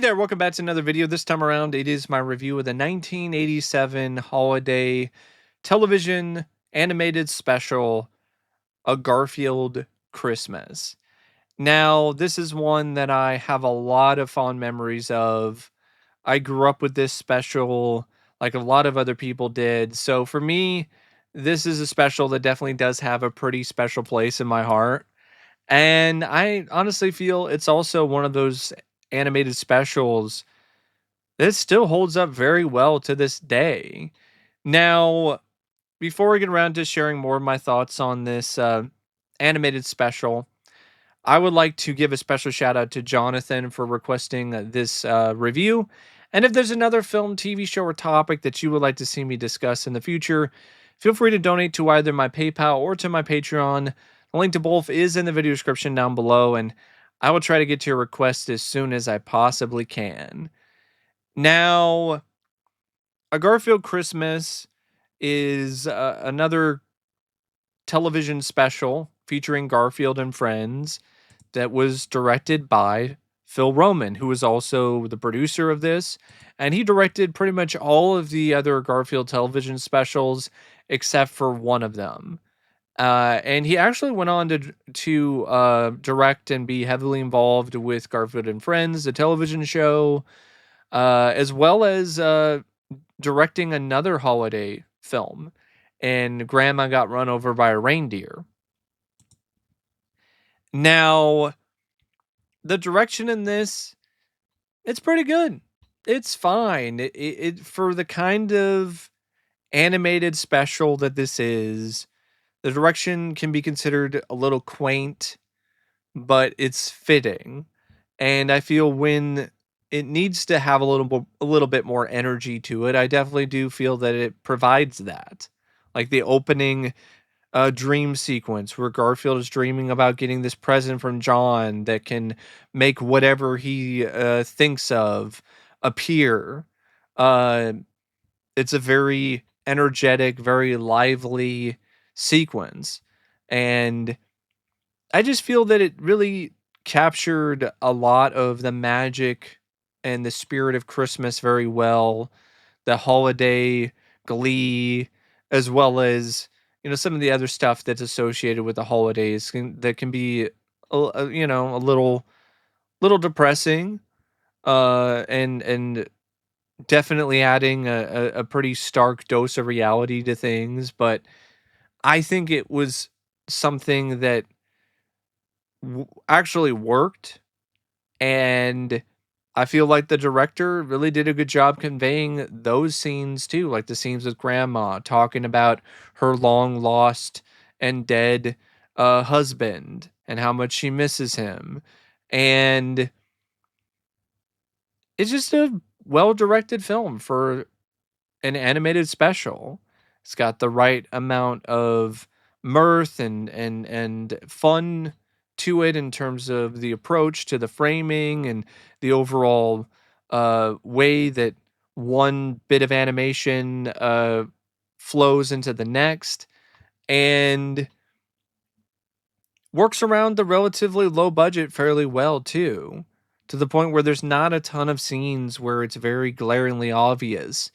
there, welcome back to another video. This time around, it is my review of the 1987 holiday television animated special, A Garfield Christmas. Now, this is one that I have a lot of fond memories of. I grew up with this special like a lot of other people did. So for me, this is a special that definitely does have a pretty special place in my heart. And I honestly feel it's also one of those animated specials that still holds up very well to this day. Now, before we get around to sharing more of my thoughts on this animated special, I would like to give a special shout out to Jonathan for requesting this review. And if there's another film, TV show, or topic that you would like to see me discuss in the future, feel free to donate to either my PayPal or to my Patreon. The link to both is in the video description down below, and I will try to get to your request as soon as I possibly can. Now, A Garfield Christmas is another television special featuring Garfield and friends that was directed by Phil Roman, who was also the producer of this. And he directed pretty much all of the other Garfield television specials except for one of them. And he actually went on to direct and be heavily involved with Garfield and Friends, the television show, as well as directing another holiday film, and Grandma Got Run Over by a Reindeer. Now, the direction in this, it's pretty good. It's fine. It for the kind of animated special that this is, the direction can be considered a little quaint, but it's fitting. And I feel when it needs to have a little bit more energy to it, I definitely do feel that it provides that. Like the opening dream sequence where Garfield is dreaming about getting this present from John that can make whatever he thinks of appear. Uh, it's a very energetic, very lively sequence. And I just feel that it really captured a lot of the magic and the spirit of Christmas very well. The holiday glee, as well as some of the other stuff that's associated with the holidays that can be a little depressing, and definitely adding a pretty stark dose of reality to things. But I think it was something that actually worked, and I feel like the director really did a good job conveying those scenes too, like the scenes with Grandma talking about her long lost and dead husband and how much she misses him. And it's just a well directed film for an animated special. It's got the right amount of mirth and fun to it in terms of the approach to the framing and the overall way that one bit of animation flows into the next, and works around the relatively low budget fairly well too, to the point where there's not a ton of scenes where it's very glaringly obvious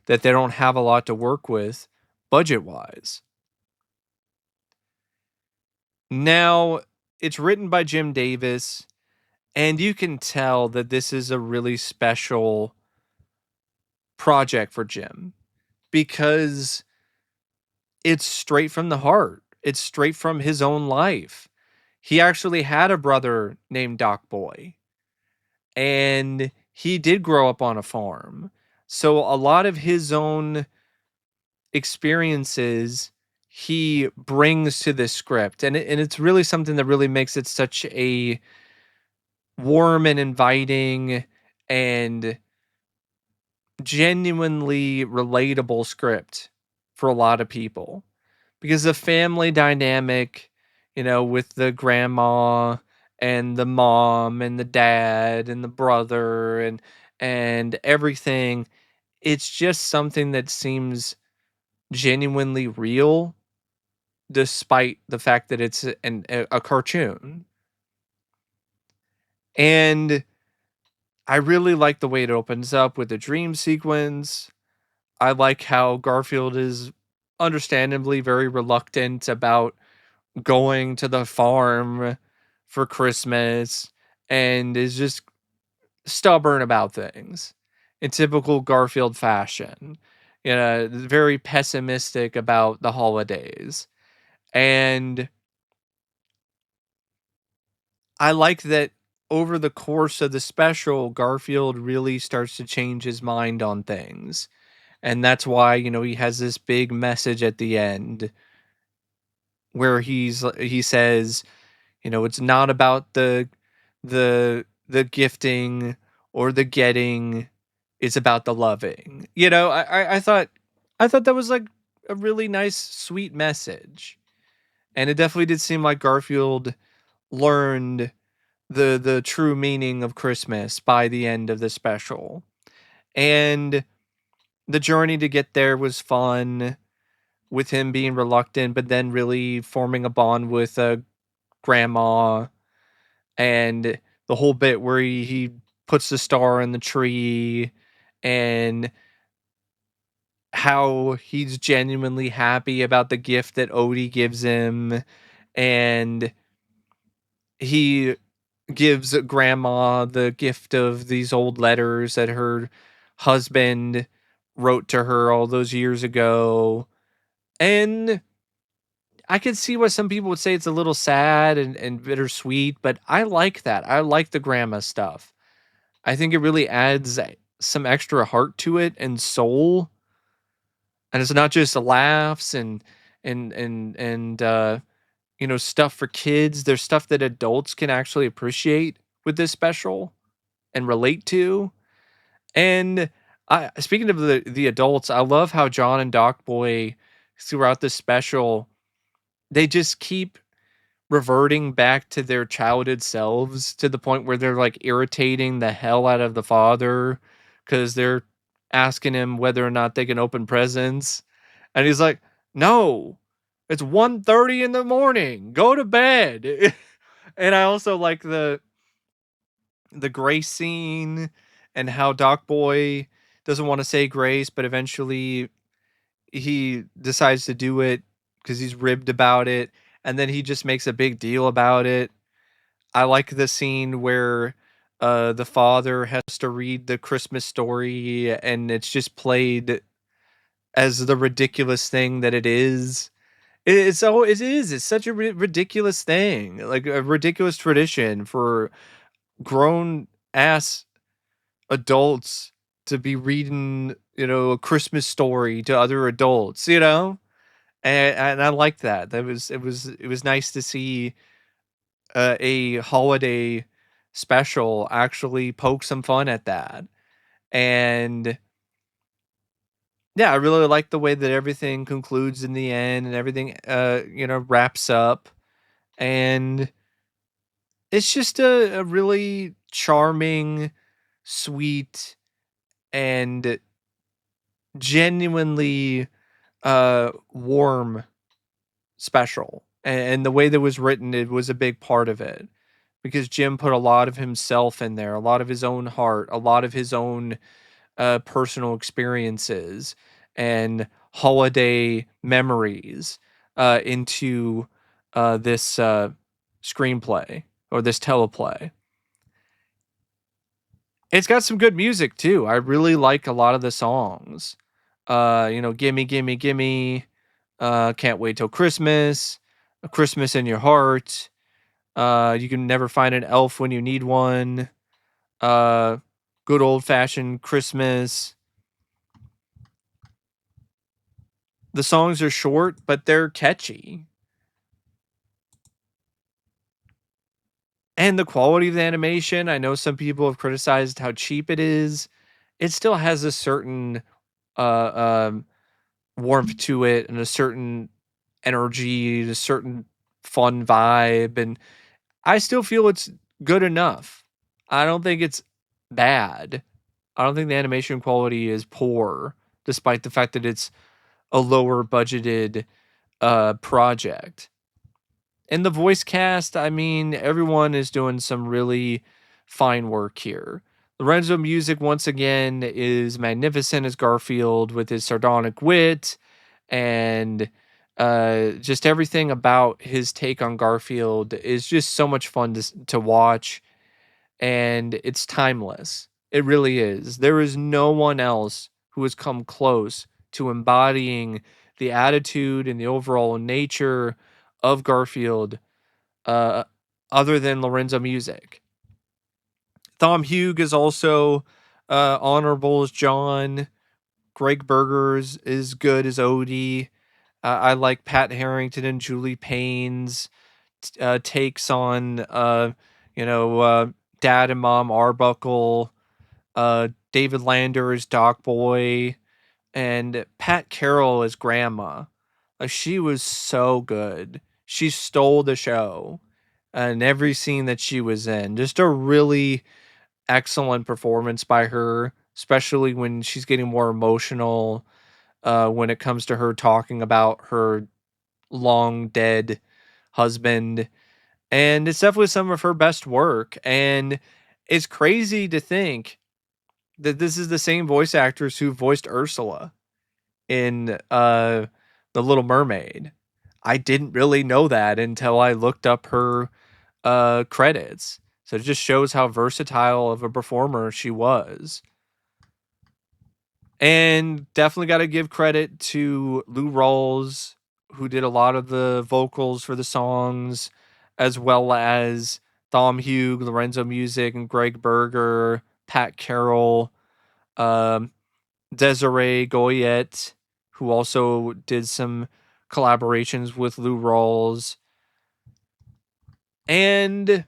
that they don't have a lot to work with budget wise. Now, it's written by Jim Davis, and you can tell that this is a really special project for Jim because it's straight from the heart. It's straight from his own life. He actually had a brother named Doc Boy, and he did grow up on a farm. So a lot of his own experiences he brings to this script, and it's really something that really makes it such a warm and inviting and genuinely relatable script for a lot of people, because the family dynamic, with the grandma and the mom and the dad and the brother and everything, it's just something that seems genuinely real despite the fact that it's a cartoon. And I really like the way it opens up with the dream sequence. I like how Garfield is understandably very reluctant about going to the farm for Christmas and is just stubborn about things in typical Garfield fashion. You know, very pessimistic about the holidays. And I like that over the course of the special, Garfield really starts to change his mind on things. And that's why, he has this big message at the end where he says, it's not about the gifting or the getting, it's about the loving. I thought that was like a really nice, sweet message. And it definitely did seem like Garfield learned the true meaning of Christmas by the end of the special. And the journey to get there was fun with him being reluctant, but then really forming a bond with grandma, and the whole bit where he puts the star in the tree, and how he's genuinely happy about the gift that Odie gives him, and he gives grandma the gift of these old letters that her husband wrote to her all those years ago. And I could see why some people would say it's a little sad and bittersweet, but I like that. I like the grandma stuff. I think it really adds some extra heart to it and soul. And it's not just laughs and stuff for kids. There's stuff that adults can actually appreciate with this special and relate to. And speaking of the adults, I love how John and Doc Boy throughout this special, they just keep reverting back to their childhood selves to the point where they're like irritating the hell out of the father because they're asking him whether or not they can open presents. And he's like, no, it's 1:30 in the morning. Go to bed. And I also like the grace scene and how Doc Boy doesn't want to say grace, but eventually he decides to do it because he's ribbed about it, and then he just makes a big deal about it. I like the scene where the father has to read the Christmas story and it's just played as the ridiculous thing that it is. It's such a ridiculous thing, like a ridiculous tradition for grown ass adults to be reading, a Christmas story to other adults, and I like that. It was nice to see a holiday special actually poke some fun at that. And yeah, I really like the way that everything concludes in the end and everything wraps up. And it's just a really charming, sweet, and genuinely warm special. And the way that was written, it was a big part of it because Jim put a lot of himself in there, a lot of his own heart, a lot of his own personal experiences and holiday memories into this screenplay or this teleplay. It's got some good music too. I really like a lot of the songs. Gimme, gimme, gimme. Can't wait till Christmas. A Christmas in your heart. You can never find an elf when you need one. Uh, Good old fashioned Christmas. The songs are short, but they're catchy. And the quality of the animation, I know some people have criticized how cheap it is. It still has a certain uh, um, warmth to it and a certain energy, a certain fun vibe. And I still feel it's good enough. I don't think it's bad. I don't think the animation quality is poor, despite the fact that it's a lower budgeted project. And the voice cast, I mean, everyone is doing some really fine work here. Lorenzo music once again is magnificent as Garfield with his sardonic wit and just everything about his take on Garfield is just so much fun to watch, and it's timeless. It really is. There is no one else who has come close to embodying the attitude and the overall nature of Garfield uh, other than Lorenzo music. Thom Huge is also honorable as John. Gregg Berger is good as Odie. I like Pat Harrington and Julie Payne's takes on, you know, Dad and Mom Arbuckle, David Lander as Doc Boy, and Pat Carroll as Grandma. She was so good. She stole the show in every scene that she was in. Just a really excellent performance by her, especially when she's getting more emotional when it comes to her talking about her long dead husband. And it's definitely some of her best work. And it's crazy to think that this is the same voice actors who voiced Ursula in The Little Mermaid. I didn't really know that until I looked up her credits. So it just shows how versatile of a performer she was. And definitely got to give credit to Lou Rawls, who did a lot of the vocals for the songs, as well as Thom Huge, Lorenzo Music, and Gregg Berger, Pat Carroll, um, Desiree Goyette, who also did some collaborations with Lou Rawls. And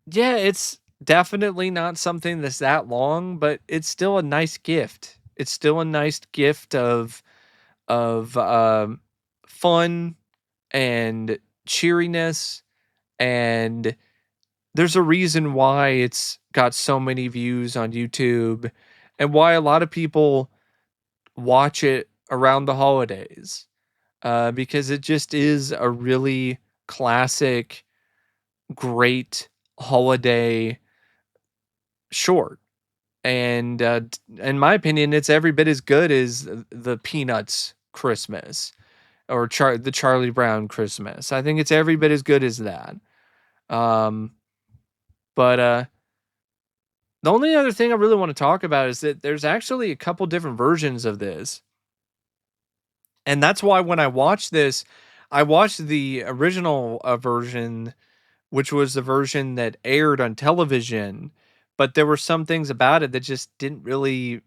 yeah, it's definitely not something that's that long, but it's still a nice gift. It's still a nice gift of fun and cheeriness, and there's a reason why it's got so many views on YouTube and why a lot of people watch it around the holidays. Because it just is a really classic, great holiday short. And in my opinion, it's every bit as good as the Peanuts Christmas or the Charlie Brown Christmas. I think it's every bit as good as that. Um, but the only other thing I really want to talk about is that there's actually a couple different versions of this. And that's why when I watched this, I watched the original version, which was the version that aired on television. But there were some things about it that just didn't really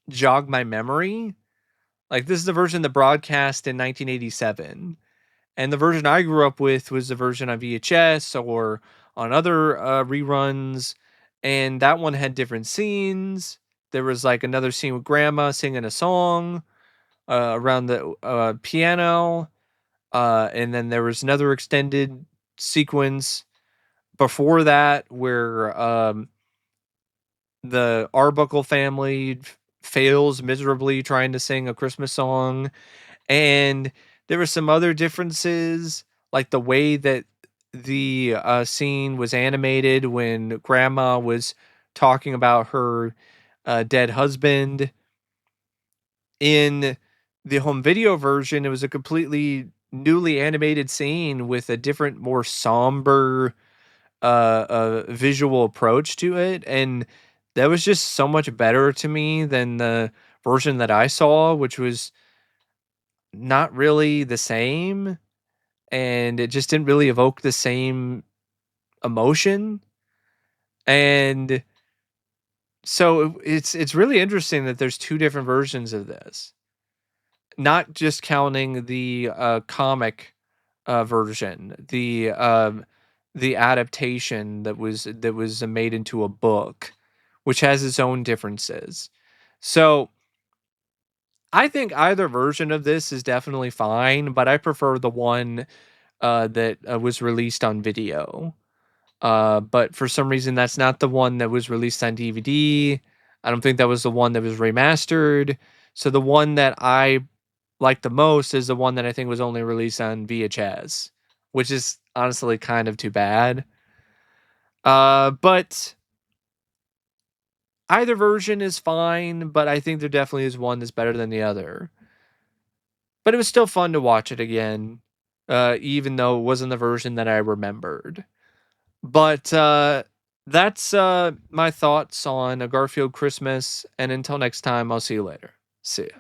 jog my memory. Like, this is the version that broadcast in 1987. And the version I grew up with was the version on VHS or on other reruns. And that one had different scenes. There was like another scene with grandma singing a song around the piano. And then there was another extended sequence before that where the Arbuckle family fails miserably trying to sing a Christmas song. And there were some other differences, like the way that the scene was animated when grandma was talking about her dead husband. In the home video version, it was a completely newly animated scene with a different, more somber visual approach to it. And that was just so much better to me than the version that I saw, which was not really the same, and it just didn't really evoke the same emotion. And so it's really interesting that there's two different versions of this, not just counting the comic version, the adaptation that was made into a book, which has its own differences. So I think either version of this is definitely fine, but I prefer the one that was released on video. But for some reason, that's not the one that was released on DVD. I don't think that was the one that was remastered. So the one that I like the most is the one that I think was only released on VHS, which is honestly kind of too bad. But Either version is fine, but I think there definitely is one that's better than the other. But it was still fun to watch it again, even though it wasn't the version that I remembered. But that's my thoughts on A Garfield Christmas. And until next time, I'll see you later. See ya.